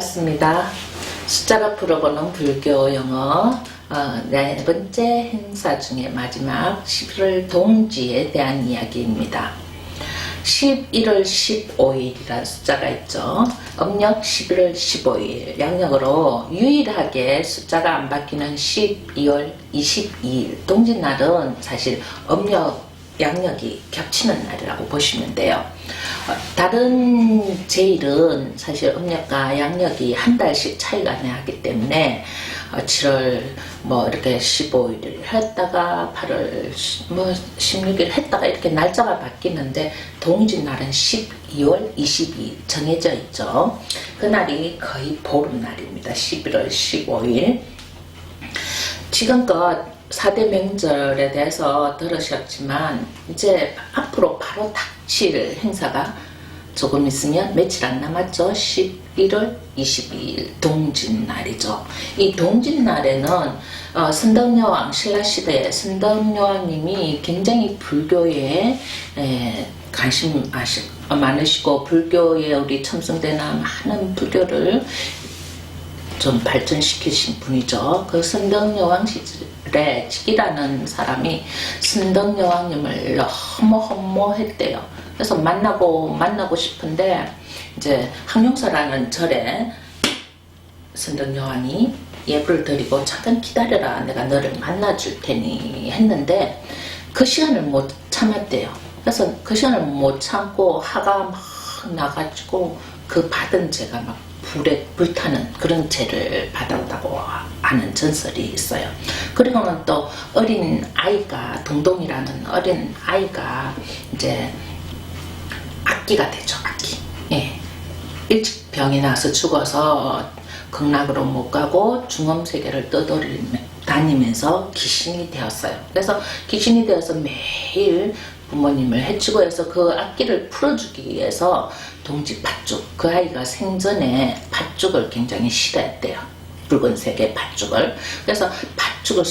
반갑습니다. 숫자가 풀어보는 불교 영어 4번째 행사 중에 마지막 11월 동지에 대한 이야기입니다. 11월 15일이라는 숫자가 있죠. 음력 11월 15일, 양력으로 유일하게 숫자가 안 바뀌는 12월 22일 동짓날은 사실 음력, 양력이 겹치는 날이라고 보시면 돼요. 다른 제일은 사실 음력과 양력이 한 달씩 차이가 나기 때문에 7월 이렇게 15일을 했다가 8월 16일 했다가 이렇게 날짜가 바뀌는데 동짓날은 12월 22일 정해져 있죠. 그날이 거의 보름날입니다. 11월 15일. 지금껏 4대 명절에 대해서 들으셨지만 이제 앞으로 바로 닥칠 행사가 조금 있으면 며칠 안 남았죠. 11월 22일 동짓날이죠. 이 동짓날에는 선덕여왕, 신라시대의 선덕여왕님이 굉장히 불교에 관심 많으시고 불교에 우리 첨성대나 많은 불교를 좀 발전시키신 분이죠. 그 선덕여왕 시절에 직이라는 사람이 선덕여왕님을 너무 험모했대요. 그래서 만나고 싶은데 이제 항룡사라는 절에 선덕여왕이 예불을 드리고 잠깐 기다려라, 내가 너를 만나줄 테니 했는데 그 시간을 못 참았대요. 그래서 그 시간을 못 참고 화가 막 나가지고 그 받은 죄가 막 불에 불타는 그런 죄를 받았다고 하는 전설이 있어요. 그리고는 또 어린 아이가, 동동이라는 어린 아이가 이제 악기가 되죠. 악기. 예. 일찍 병이 나서 죽어서 극락으로 못 가고 중음세계를 떠돌다니면서 귀신이 되었어요. 그래서 귀신이 되어서 매일 부모님을 해치고 해서 그 악기를 풀어주기 위해서 동지 팥죽, 그 아이가 생전에 팥죽을 굉장히 싫어했대요. 붉은색의 팥죽을. 그래서 팥죽을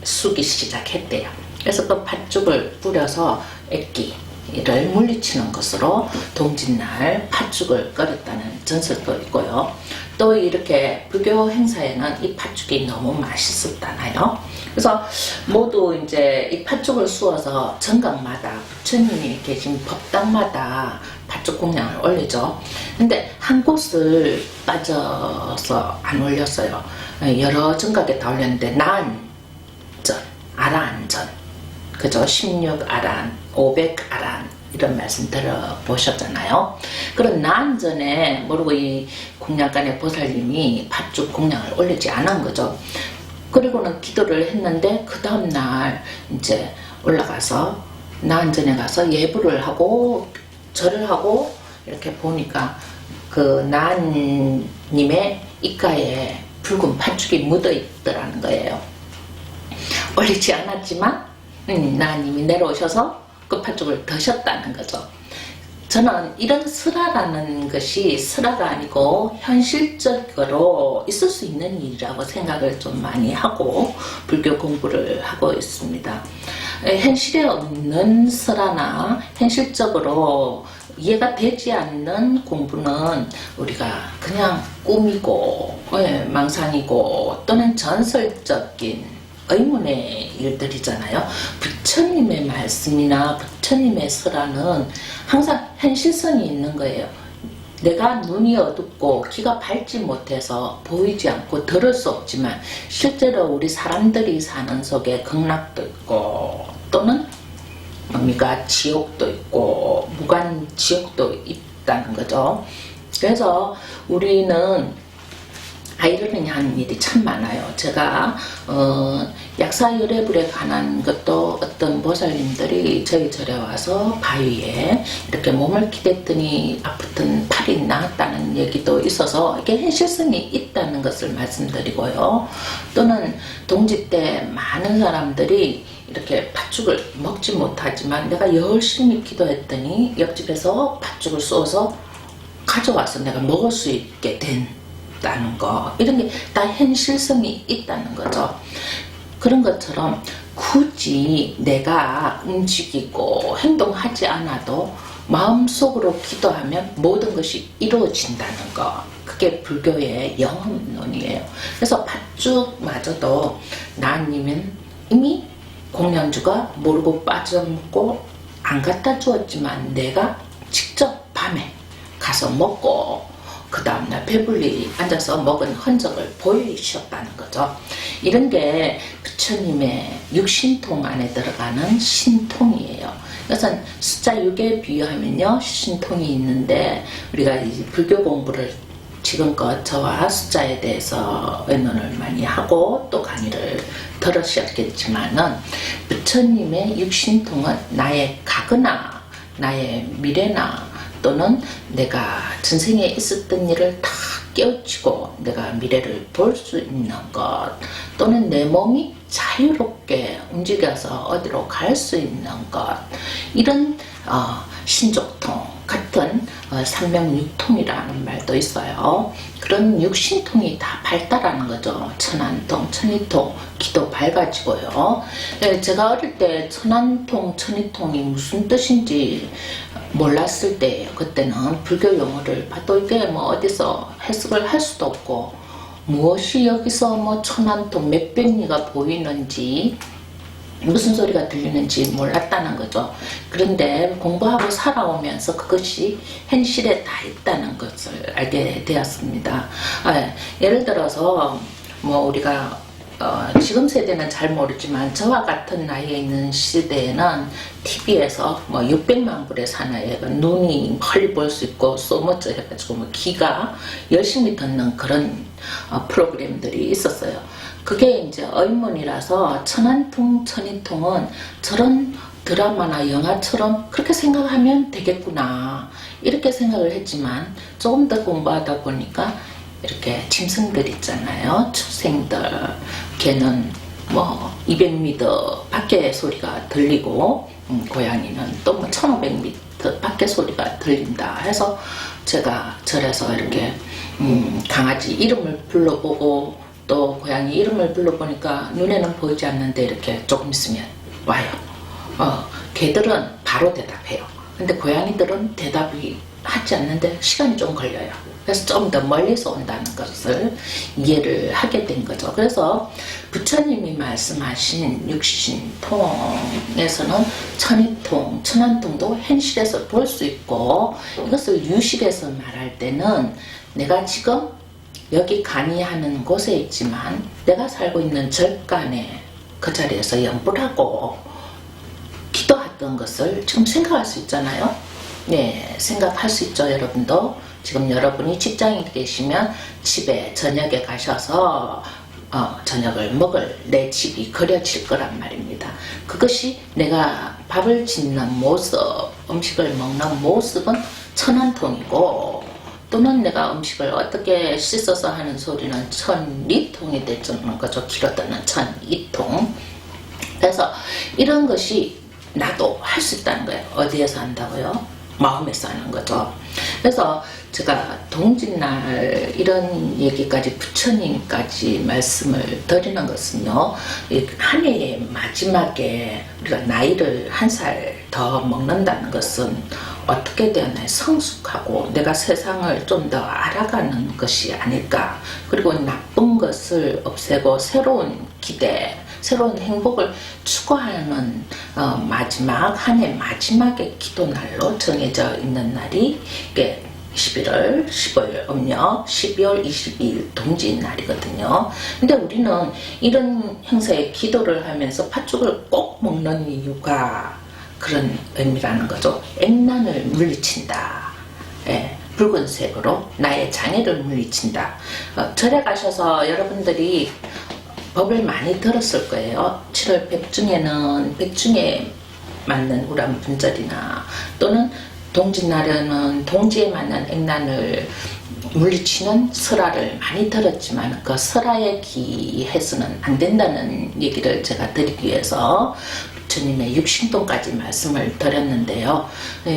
쑤기 시작했대요. 그래서 그 팥죽을 뿌려서 액기를 물리치는 것으로 동짓날 팥죽을 끓였다는 전설도 있고요. 또 이렇게 불교 행사에는 이 팥죽이 너무 맛있었다나요. 그래서 모두 이제 이 팥죽을 쑤어서 정각마다 부처님이 계신 법당마다 팥죽 공양을 올리죠. 근데 한 곳을 빠져서 안 올렸어요. 여러 정각에 다 올렸는데 나안전, 아라안전, 그죠? 16아란, 500아란 이런 말씀 들어보셨잖아요. 그런 나안전에 모르고 이 공양간의 보살님이 팥죽 공양을 올리지 않은 거죠. 그리고는 기도를 했는데 그 다음날 이제 올라가서 나안전에 가서 예불을 하고 절을 하고 이렇게 보니까 그 나안님의 입가에 붉은 팥죽이 묻어 있더라는 거예요. 올리지 않았지만 나안님이 내려오셔서 그 팥죽을 드셨다는 거죠. 저는 이런 설화라는 것이 설화가 아니고 현실적으로 있을 수 있는 일이라고 생각을 좀 많이 하고 불교 공부를 하고 있습니다. 현실에 없는 설화나 현실적으로 이해가 되지 않는 공부는 우리가 그냥 꿈이고 망상이고 또는 전설적인 의문의 일들이잖아요. 부처님의 말씀이나 부처님의 설화는 항상 현실성이 있는 거예요. 내가 눈이 어둡고 귀가 밝지 못해서 보이지 않고 들을 수 없지만 실제로 우리 사람들이 사는 속에 극락도 있고 또는 뭡니까 지옥도 있고 무간 지옥도 있다는 거죠. 그래서 우리는 아이러니 하는 일이 참 많아요. 제가 약사열애불에 관한 것도 어떤 보살님들이 저희 절에 와서 바위에 이렇게 몸을 기댔더니 아프던 팔이 나았다는 얘기도 있어서 이게 현실성이 있다는 것을 말씀드리고요. 또는 동지 때 많은 사람들이 이렇게 팥죽을 먹지 못하지만 내가 열심히 기도했더니 옆집에서 팥죽을 쏘아서 가져와서 내가 먹을 수 있게 다는 거, 이런 게 다 현실성이 있다는 거죠. 그런 것처럼 굳이 내가 움직이고 행동하지 않아도 마음속으로 기도하면 모든 것이 이루어진다는 거, 그게 불교의 영업론이에요. 그래서 팥죽마저도 나 아니면 이미 공양주가 모르고 빠져먹고 안 갖다 주었지만 내가 직접 밤에 가서 먹고 그 다음날 배불리 앉아서 먹은 흔적을 보이셨다는 거죠. 이런 게 부처님의 육신통 안에 들어가는 신통이에요. 그래서 숫자 6에 비유하면요 신통이 있는데, 우리가 이 불교 공부를 지금껏 저와 숫자에 대해서 의논을 많이 하고 또 강의를 들으셨겠지만은, 부처님의 육신통은 나의 과거나 나의 미래나 또는 내가 전생에 있었던 일을 다 깨우치고 내가 미래를 볼 수 있는 것, 또는 내 몸이 자유롭게 움직여서 어디로 갈 수 있는 것, 이런 신족통 같은 삼명육통이라는 말도 있어요. 그런 육신통이 다 밝다라는 거죠. 천안통, 천이통, 기도 밝아지고요. 제가 어릴 때 천안통, 천이통이 무슨 뜻인지 몰랐을 때예요. 그때는 불교 용어를 봐도 이게 뭐 어디서 해석을 할 수도 없고, 무엇이 여기서 뭐 천안통 몇백리가 보이는지 무슨 소리가 들리는지 몰랐다는 거죠. 그런데 공부하고 살아오면서 그것이 현실에 다 있다는 것을 알게 되었습니다. 예를 들어서 뭐 우리가 지금 세대는 잘 모르지만 저와 같은 나이에 있는 시대에는 TV에서 뭐 600만 불의 사나이가 눈이 멀리 볼 수 있고 소머처 해가지고 뭐 귀가 열심히 듣는 그런 프로그램들이 있었어요. 그게 이제 의문이라서 천안통, 천이통은 저런 드라마나 영화처럼 그렇게 생각하면 되겠구나 이렇게 생각을 했지만, 조금 더 공부하다 보니까 이렇게 짐승들 있잖아요. 초생들, 걔는 뭐 200m 밖에 소리가 들리고 고양이는 또 뭐 1500m 밖에 소리가 들린다 해서 제가 절에서 이렇게 강아지 이름을 불러보고 또 고양이 이름을 불러보니까 눈에는 보이지 않는데 이렇게 조금 있으면 와요. 개들은 바로 대답해요. 근데 고양이들은 대답이 하지 않는데 시간이 좀 걸려요. 그래서 좀 더 멀리서 온다는 것을 이해를 하게 된 거죠. 그래서 부처님이 말씀하신 육신통에서는 천이통, 천안통도 현실에서 볼 수 있고, 이것을 유식에서 말할 때는 내가 지금 여기 강의하는 곳에 있지만 내가 살고 있는 절간에 그 자리에서 연불하고 기도했던 것을 지금 생각할 수 있잖아요. 네, 생각할 수 있죠. 여러분도 지금 여러분이 직장에 계시면 집에 저녁에 가셔서 저녁을 먹을 내 집이 그려질 거란 말입니다. 그것이 내가 밥을 짓는 모습, 음식을 먹는 모습은 천안통이고, 또는 내가 음식을 어떻게 씻어서 하는 소리는 천이통이 되는 거죠. 길어드는 천이통. 그래서 이런 것이 나도 할 수 있다는 거예요. 어디에서 한다고요? 마음에서 하는 거죠. 그래서 제가 동짓날 이런 얘기까지 부처님까지 말씀을 드리는 것은요, 한 해의 마지막에 우리가 나이를 1살 더 먹는다는 것은 어떻게 되었나요? 성숙하고 내가 세상을 좀 더 알아가는 것이 아닐까. 그리고 나쁜 것을 없애고 새로운 기대, 새로운 행복을 추구하는 마지막, 한 해 마지막의 기도날로 정해져 있는 날이 11월 15일 음력 12월 22일 동짓날이거든요. 근데 우리는 이런 행사에 기도를 하면서 팥죽을 꼭 먹는 이유가 그런 의미라는 거죠. 액난을 물리친다. 붉은색으로 나의 장애를 물리친다. 절에 가셔서 여러분들이 법을 많이 들었을 거예요. 7월 백중에는 백중에 맞는 우람분절이나 또는 동짓날에는 동지에 맞는 액난을 물리치는 설화를 많이 들었지만, 그 설화에 기해서는 안 된다는 얘기를 제가 드리기 위해서 부처님의 육신동까지 말씀을 드렸는데요.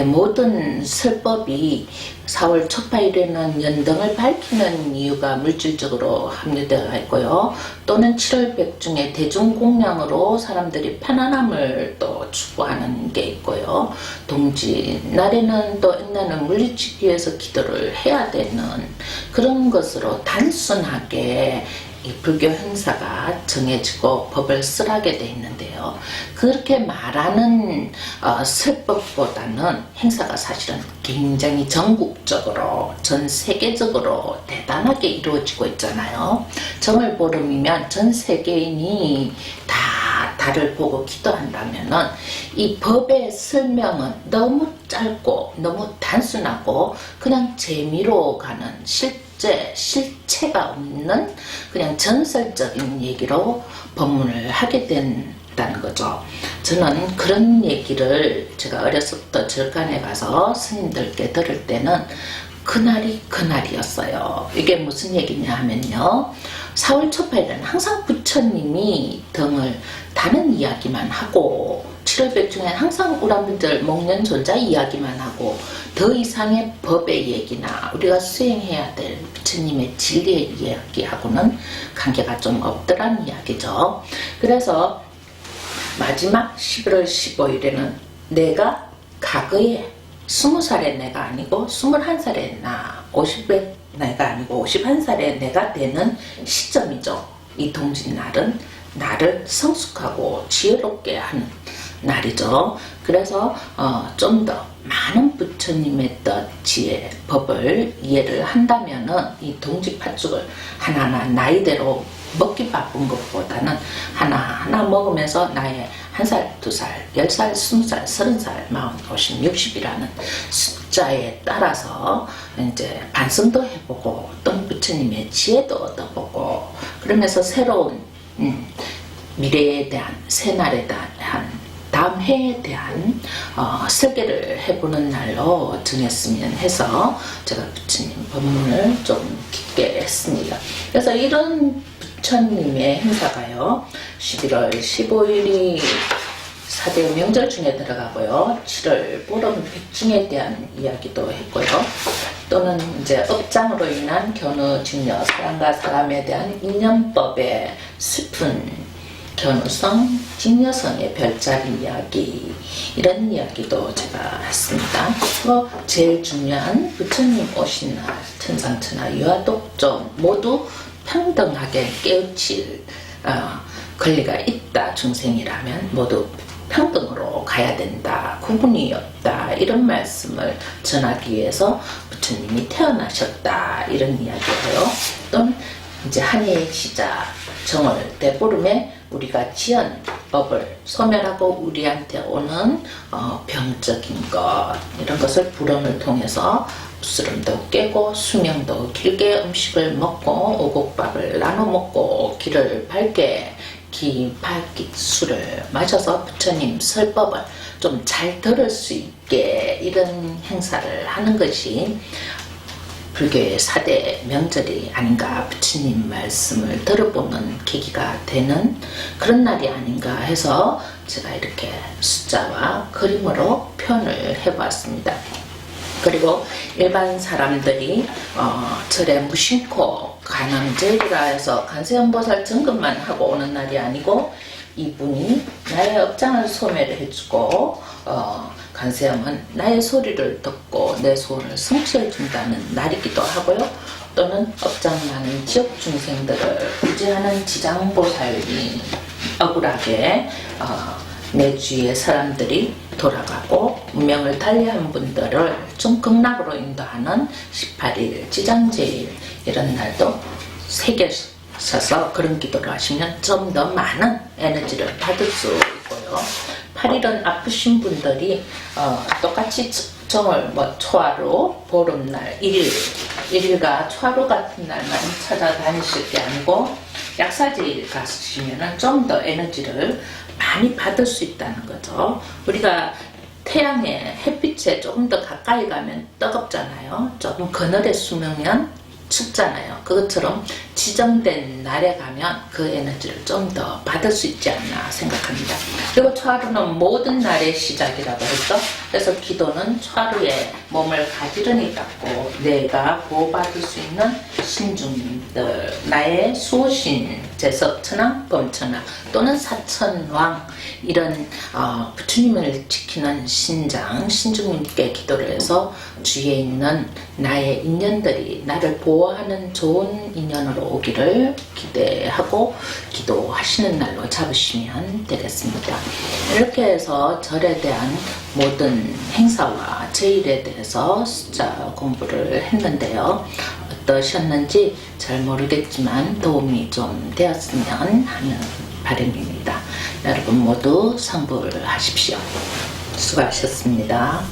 모든 설법이 4월 초파일에는 연등을 밝히는 이유가 물질적으로 합리되어 있고요. 또는 7월 백중에 대중공양으로 사람들이 편안함을 또 추구하는 게 있고요. 동지 날에는 또 옛날에는 물리치기 위해서 기도를 해야 되는 그런 것으로 단순하게 이 불교 행사가 정해지고 법을 쓰라게 돼 있는데요. 그렇게 말하는 설법보다는 행사가 사실은 굉장히 전국적으로 전 세계적으로 대단하게 이루어지고 있잖아요. 정월보름이면 전 세계인이 다 달을 보고 기도한다면은 이 법의 설명은 너무 짧고 너무 단순하고 그냥 재미로 가는 실체가 없는 그냥 전설적인 얘기로 법문을 하게 된다는 거죠. 저는 그런 얘기를 제가 어렸을 때 절간에 가서 스님들께 들을 때는 그날이 그날이었어요. 이게 무슨 얘기냐 하면요. 4월 초파일에는 항상 부처님이 등을 다는 이야기만 하고 7월 백중에는 항상 우라분들 목련존자 이야기만 하고 더 이상의 법의 얘기나 우리가 수행해야 될 부처님의 진리의 이야기하고는 관계가 좀 없더란 이야기죠. 그래서 마지막 11월 15일에는 내가 과거에 20살의 내가 아니고 21살의 나, 50의 내가 아니고 51살의 내가 되는 시점이죠. 이 동짓날은 나를 성숙하고 지혜롭게 하는 날이죠. 그래서 좀 더 많은 부처님의 뜻, 지혜, 법을 이해를 한다면은 이 동지팥죽을 하나하나 나이대로 먹기 바쁜 것보다는 하나하나 먹으면서 나의 1살, 2살, 10살, 20살, 30살, 40, 50, 60이라는 숫자에 따라서 이제 반성도 해보고 또 부처님의 지혜도 얻어보고 그러면서 새로운 미래에 대한 새날에 대한 다음 해에 대한 설계를 해보는 날로 정했으면 해서 제가 부처님 법문을 좀 깊게 했습니다. 그래서 이런 부처님의 행사가요 11월 15일이 4대 명절 중에 들어가고요 7월 보름 백중에 대한 이야기도 했고요 또는 이제 업장으로 인한 견우, 직녀, 사람과 사람에 대한 인연법의 슬픈 견우성, 직녀성의 별자리 이야기 이런 이야기도 제가 했습니다. 그리고 제일 중요한 부처님 오신 날 천상천하 유아독존 모두 평등하게 깨우칠 권리가 있다. 중생이라면 모두 평등으로 가야 된다. 구분이 없다. 이런 말씀을 전하기 위해서 부처님이 태어나셨다. 이런 이야기고요. 또는 이제 한해의 시작 정월 대보름에 우리가 지은 법을 소멸하고 우리한테 오는 병적인 것 이런 것을 불언을 통해서 부스럼도 깨고 수명도 길게 음식을 먹고 오곡밥을 나눠 먹고 길을 밝게 기박기 술을 마셔서 부처님 설법을 좀 잘 들을 수 있게 이런 행사를 하는 것이 불교의 4대 명절이 아닌가 부처님 말씀을 들어보는 계기가 되는 그런 날이 아닌가 해서 제가 이렇게 숫자와 그림으로 표현을 해보았습니다. 그리고 일반 사람들이 절에 무심코 간암절이라 해서 관세음보살 점검만 하고 오는 날이 아니고 이분이 나의 업장을 소멸을 해주고 관세음은 나의 소리를 듣고 내 소원을 성취해 준다는 날이기도 하고요. 또는 업장 많은 지역 중생들을 구제하는 지장보살이 억울하게 내 주위의 사람들이 돌아가고 운명을 달리한 분들을 좀 극락으로 인도하는 18일 지장제일 이런 날도 새겨셔서 그런 기도를 하시면 좀 더 많은 에너지를 받을 수 있고요. 8일은 아프신 분들이 똑같이 정월 초하루 보름날 1일과 초하루 같은 날만 찾아다니실 게 아니고 약사제일 가시면 좀 더 에너지를 많이 받을 수 있다는 거죠. 우리가 태양의 햇빛에 조금 더 가까이 가면 뜨겁잖아요. 조금 그늘에 숨으면 춥잖아요. 그것처럼 지정된 날에 가면 그 에너지를 좀 더 받을 수 있지 않나 생각합니다. 그리고 초하루는 모든 날의 시작이라고 했죠. 그래서 기도는 초하루에 몸을 가지런히 닦고 내가 보호받을 수 있는 신중들, 나의 수호신, 제석, 천왕, 범천왕 또는 사천왕 이런 부처님을 지키는 신장, 신중님께 기도를 해서 주위에 있는 나의 인연들이 나를 보호하는 좋은 인연으로 오기를 기대하고 기도하시는 날로 잡으시면 되겠습니다. 이렇게 해서 절에 대한 모든 행사와 제일에 대해서 숫자 공부를 했는데요. 어떠셨는지 잘 모르겠지만 도움이 좀 되었으면 하는 바람입니다. 여러분 모두 성불하십시오. 수고하셨습니다.